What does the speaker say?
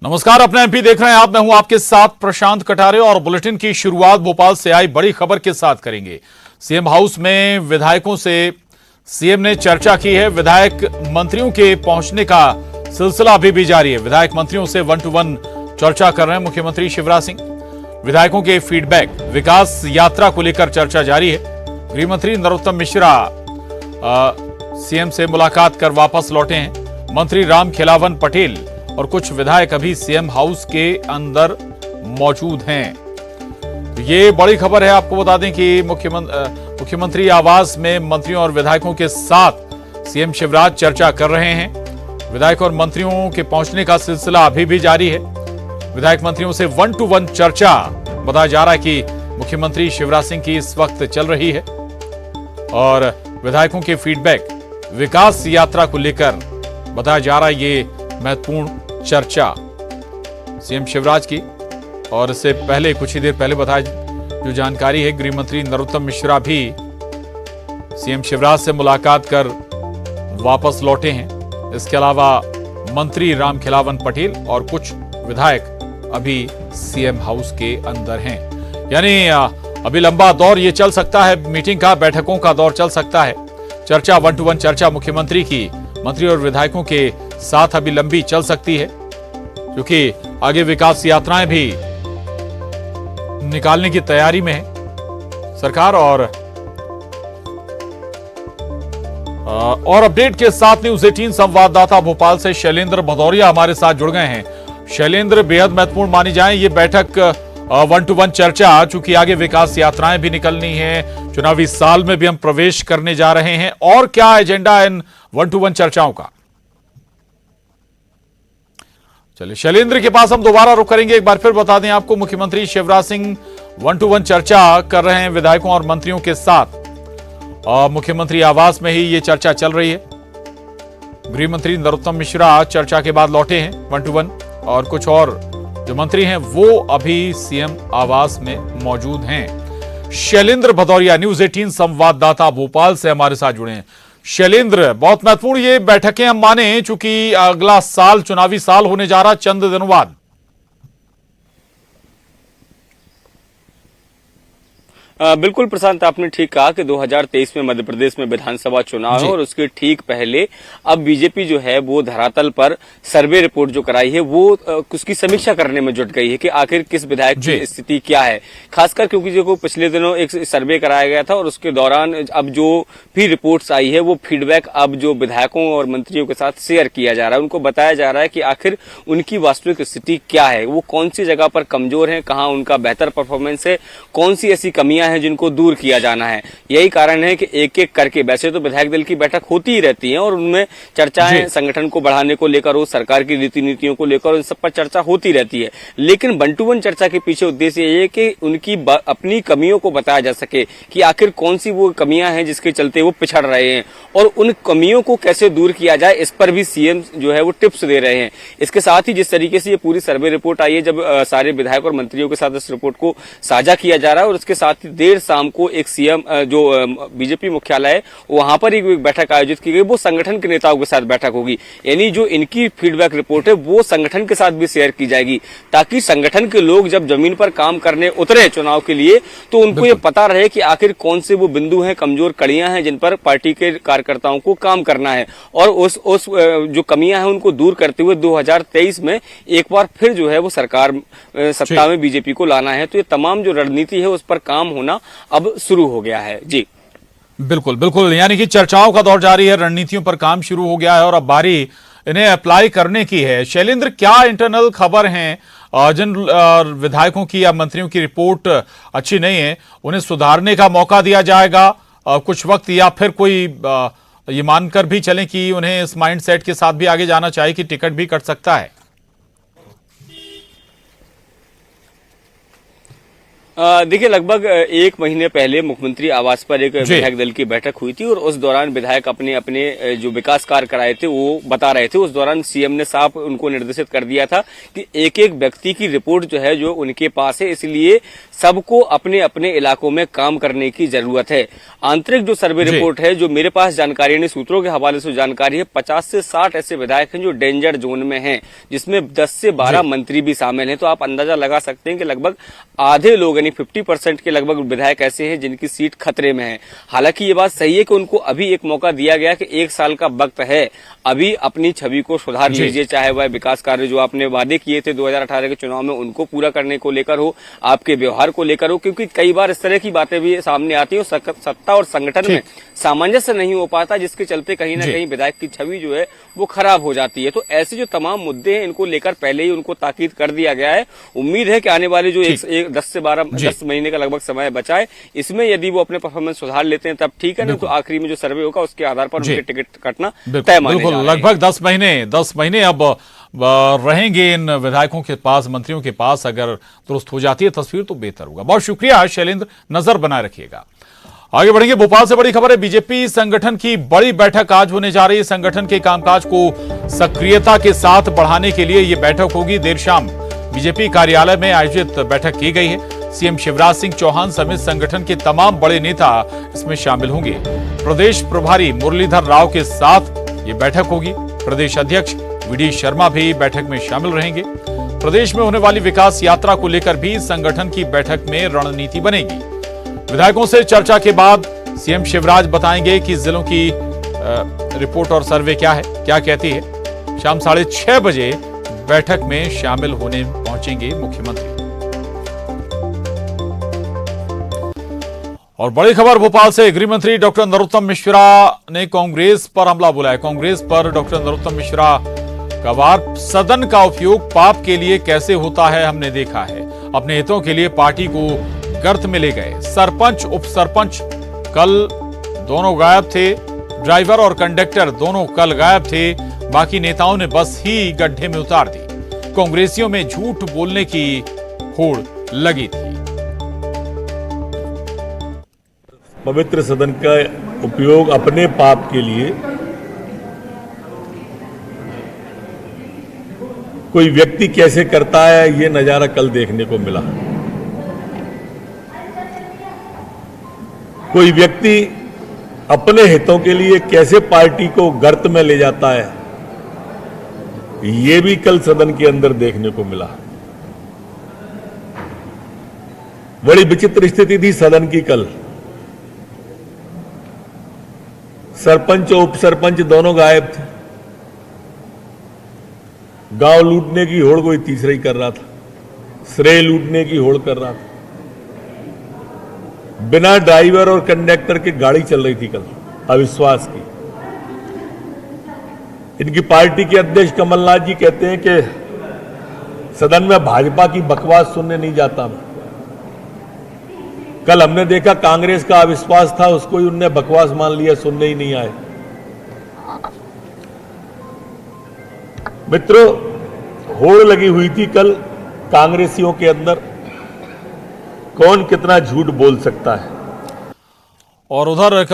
नमस्कार, अपना एमपी देख रहे हैं आप। मैं हूं आपके साथ प्रशांत कटारे और बुलेटिन की शुरुआत भोपाल से आई बड़ी खबर के साथ करेंगे। सीएम हाउस में विधायकों से सीएम ने चर्चा की है। विधायक मंत्रियों के पहुंचने का सिलसिला अभी भी जारी है। विधायक मंत्रियों से 1 टू 1 चर्चा कर रहे हैं मुख्यमंत्री शिवराज सिंह। विधायकों के फीडबैक, विकास यात्रा को लेकर चर्चा जारी है। गृह मंत्री नरोत्तम मिश्रा सीएम से मुलाकात कर वापस लौटे हैं। मंत्री राम खेलावन पटेल और कुछ विधायक अभी सीएम हाउस के अंदर मौजूद हैं। तो ये बड़ी खबर है। आपको बता दें कि मुख्यमंत्री आवास में मंत्रियों और विधायकों के साथ सीएम शिवराज चर्चा कर रहे हैं। विधायक और मंत्रियों के पहुंचने का सिलसिला अभी भी जारी है। विधायक मंत्रियों से 1 टू 1 चर्चा बताया जा रहा है कि मुख्यमंत्री शिवराज सिंह की इस वक्त चल रही है और विधायकों के फीडबैक, विकास यात्रा को लेकर बताया जा रहा है ये महत्वपूर्ण चर्चा सीएम शिवराज की। और इससे पहले कुछ ही देर पहले बताया जो जानकारी है, गृह मंत्री नरोत्तम मिश्रा भी सीएम शिवराज से मुलाकात कर वापस लौटे हैं। इसके अलावा मंत्री राम खेलावन पटेल और कुछ विधायक अभी सीएम हाउस के अंदर हैं। यानी अभी लंबा दौर ये चल सकता है, मीटिंग का, बैठकों का दौर चल सकता है। चर्चा 1 टू 1 चर्चा मुख्यमंत्री की मंत्री और विधायकों के साथ अभी लंबी चल सकती है, क्योंकि आगे विकास यात्राएं भी निकालने की तैयारी में है सरकार। और अपडेट के साथ न्यूज 18 संवाददाता भोपाल से शैलेंद्र भदौरिया हमारे साथ जुड़ गए हैं। शैलेंद्र, बेहद महत्वपूर्ण मानी जाए ये बैठक, 1 टू 1 चर्चा, चूंकि आगे विकास यात्राएं भी निकलनी है, चुनावी साल में भी हम प्रवेश करने जा रहे हैं। और क्या एजेंडा इन 1 टू 1 चर्चाओं का? चलिए शैलेंद्र के पास हम दोबारा रुक करेंगे। एक बार फिर बता दें आपको, मुख्यमंत्री शिवराज सिंह 1 टू 1 चर्चा कर रहे हैं विधायकों और मंत्रियों के साथ। मुख्यमंत्री आवास में ही ये चर्चा चल रही है। गृह मंत्री नरोत्तम मिश्रा चर्चा के बाद लौटे हैं 1 टू 1 और कुछ और जो मंत्री हैं वो अभी सीएम आवास में मौजूद हैं। शैलेंद्र भदौरिया, न्यूज 18 संवाददाता भोपाल से हमारे साथ जुड़े हैं। शैलेंद्र, बहुत महत्वपूर्ण ये बैठकें हम माने, चूंकि अगला साल चुनावी साल होने जा रहा चंद दिनों बाद। बिल्कुल प्रशांत, आपने ठीक कहा कि 2023 में मध्य प्रदेश में विधानसभा चुनाव है और उसके ठीक पहले अब बीजेपी जो है वो धरातल पर सर्वे रिपोर्ट जो कराई है वो उसकी समीक्षा करने में जुट गई है कि आखिर किस विधायक की स्थिति क्या है। खासकर क्योंकि जो पिछले दिनों एक सर्वे कराया गया था और उसके दौरान अब जो भी रिपोर्ट्स आई है वो फीडबैक अब जो विधायकों और मंत्रियों के साथ शेयर किया जा रहा है। उनको बताया जा रहा है कि आखिर उनकी वास्तविक स्थिति क्या है, वो कौन सी जगह पर कमजोर है, कहाँ उनका बेहतर परफॉर्मेंस है, कौन सी ऐसी कमियां हैं जिनको दूर किया जाना है। यही कारण है कि एक एक करके, वैसे तो विधायक दल की बैठक होती ही रहती है और उनमें चर्चाएं संगठन को बढ़ाने को लेकर हो, सरकार की रीति नीतियों को लेकर, उन सब पर चर्चा होती रहती है। लेकिन 1 टू 1 चर्चा के पीछे उद्देश्य ये है कि उनकी अपनी कमियों को बताया जा सके कि आखिर कौन सी वो कमियां हैं जिसके चलते वो पिछड़ रहे हैं और उन कमियों को कैसे दूर किया जाए, इस पर भी सीएम जो है वो टिप्स दे रहे हैं। इसके साथ ही जिस तरीके से ये पूरी सर्वे रिपोर्ट आई है, जब सारे विधायक और मंत्रियों के साथ इस रिपोर्ट को साझा किया जा रहा है और उसके साथ ही देर शाम को एक सीएम जो बीजेपी मुख्यालय है वहां पर एक बैठक आयोजित की गई, वो संगठन के नेताओं के साथ बैठक होगी। यानी जो इनकी फीडबैक रिपोर्ट है वो संगठन के साथ भी शेयर की जाएगी, ताकि संगठन के लोग जब जमीन पर काम करने उतरे चुनाव के लिए तो उनको ये पता रहे कि आखिर कौन से वो बिंदु हैं, कमजोर कड़ियां हैं जिन पर पार्टी के कार्यकर्ताओं को काम करना है और उस जो कमियां हैं उनको दूर करते हुए 2023 में एक बार फिर जो है वो सरकार सत्ता में बीजेपी को लाना है। तो ये तमाम जो रणनीति है उस पर काम होना अब शुरू हो गया है। जी बिल्कुल बिल्कुल, यानी कि चर्चाओं का दौर जारी है, रणनीतियों पर काम शुरू हो गया है और अब बारी इन्हें अप्लाई करने की है। शैलेंद्र, क्या इंटरनल खबर है जिन विधायकों की या मंत्रियों की रिपोर्ट अच्छी नहीं है उन्हें सुधारने का मौका दिया जाएगा कुछ वक्त, या फिर कोई ये मानकर भी चलें कि उन्हें इस माइंडसेट के साथ भी आगे जाना चाहिए कि टिकट भी कट सकता है? देखिए, लगभग 1 महीने पहले मुख्यमंत्री आवास पर एक विधायक दल की बैठक हुई थी और उस दौरान विधायक अपने अपने जो विकास कार्य कराए थे वो बता रहे थे। उस दौरान सीएम ने साफ उनको निर्देशित कर दिया था कि एक एक व्यक्ति की रिपोर्ट जो है जो उनके पास है, इसलिए सबको अपने अपने इलाकों में काम करने की जरूरत है। आंतरिक जो सर्वे रिपोर्ट है, जो मेरे पास जानकारी है, सूत्रों के हवाले से जानकारी है, 50 से 60 ऐसे विधायक हैं जो डेंजर जोन में हैं, जिसमें 10 से 12 मंत्री भी शामिल हैं। तो आप अंदाजा लगा सकते हैं कि लगभग आधे लोग यानी 50% के लगभग विधायक ऐसे हैं जिनकी सीट खतरे में है। हालांकि ये बात सही है कि उनको अभी एक मौका दिया गया कि 1 साल का वक्त है, अभी अपनी छवि को सुधार लीजिए, चाहे वह विकास कार्य जो आपने वादे किए थे 2018 के चुनाव में उनको पूरा करने को लेकर हो, आपके व्यवहार को लेकर हो, क्योंकि कई बार इस तरह की बातें भी सामने आती है। सत्ता और संगठन में सामंजस्य नहीं हो पाता, जिसके चलते कहीं ना कहीं विधायक की छवि जो है वो खराब हो जाती है। तो ऐसे जो तमाम मुद्दे हैं इनको लेकर पहले ही उनको ताकीद कर दिया गया है। उम्मीद है कि आने वाले जो 10 महीने का लगभग समय बचा है, इसमें यदि वो अपने परफॉर्मेंस सुधार लेते हैं तब ठीक है, नहीं तो आखिरी में जो सर्वे होगा उसके आधार पर उनके टिकट कटना तय माने जा रहे हैं। लगभग 10 महीने अब रहेंगे इन विधायकों के पास, मंत्रियों के पास। अगर दुरुस्त हो जाती है तस्वीर तो बेहतर होगा। बहुत शुक्रिया शैलेंद्र, नजर बनाए रखिएगा। आगे बढ़ेंगे। भोपाल से बड़ी खबर है, बीजेपी संगठन की बड़ी बैठक आज होने जा रही है। संगठन के कामकाज को सक्रियता के साथ बढ़ाने के लिए यह बैठक होगी। देर शाम बीजेपी कार्यालय में आयोजित बैठक की गई है। सीएम शिवराज सिंह चौहान समेत संगठन के तमाम बड़े नेता इसमें शामिल होंगे। प्रदेश प्रभारी मुरलीधर राव के साथ ये बैठक होगी। प्रदेश अध्यक्ष वीडी शर्मा भी बैठक में शामिल रहेंगे। प्रदेश में होने वाली विकास यात्रा को लेकर भी संगठन की बैठक में रणनीति बनेगी। विधायकों से चर्चा के बाद सीएम शिवराज बताएंगे कि जिलों की रिपोर्ट और सर्वे क्या है, क्या कहती है। शाम 6:30 बजे बैठक में शामिल होने पहुंचेंगे मुख्यमंत्री। और बड़ी खबर भोपाल से, गृह मंत्री डॉक्टर नरोत्तम मिश्रा ने कांग्रेस पर हमला बोला है। कांग्रेस पर डॉक्टर नरोत्तम मिश्रा का वार, सदन का उपयोग पाप के लिए कैसे होता है हमने देखा है। अपने हितों के लिए पार्टी को गर्त में ले गए। सरपंच उप सरपंच कल दोनों गायब थे। ड्राइवर और कंडक्टर दोनों कल गायब थे। बाकी नेताओं ने बस ही गड्ढे में उतार दी। कांग्रेसियों में झूठ बोलने की होड़ लगी थी। पवित्र सदन का उपयोग अपने पाप के लिए कोई व्यक्ति कैसे करता है, ये नजारा कल देखने को मिला। कोई व्यक्ति अपने हितों के लिए कैसे पार्टी को गर्त में ले जाता है, ये भी कल सदन के अंदर देखने को मिला। बड़ी विचित्र स्थिति थी सदन की कल। सरपंच और उप सरपंच दोनों गायब थे। गांव लूटने की होड़ कोई तीसरा ही कर रहा था, श्रेय लूटने की होड़ कर रहा था। बिना ड्राइवर और कंडक्टर के गाड़ी चल रही थी कल अविश्वास की। इनकी पार्टी के अध्यक्ष कमलनाथ जी कहते हैं कि सदन में भाजपा की बकवास सुनने नहीं जाता मैं। कल हमने देखा कांग्रेस का अविश्वास था, उसको ही उनने बकवास मान लिया, सुनने ही नहीं आए। मित्रों, होड़ लगी हुई थी कल कांग्रेसियों के अंदर, कौन कितना झूठ बोल सकता है। और उधर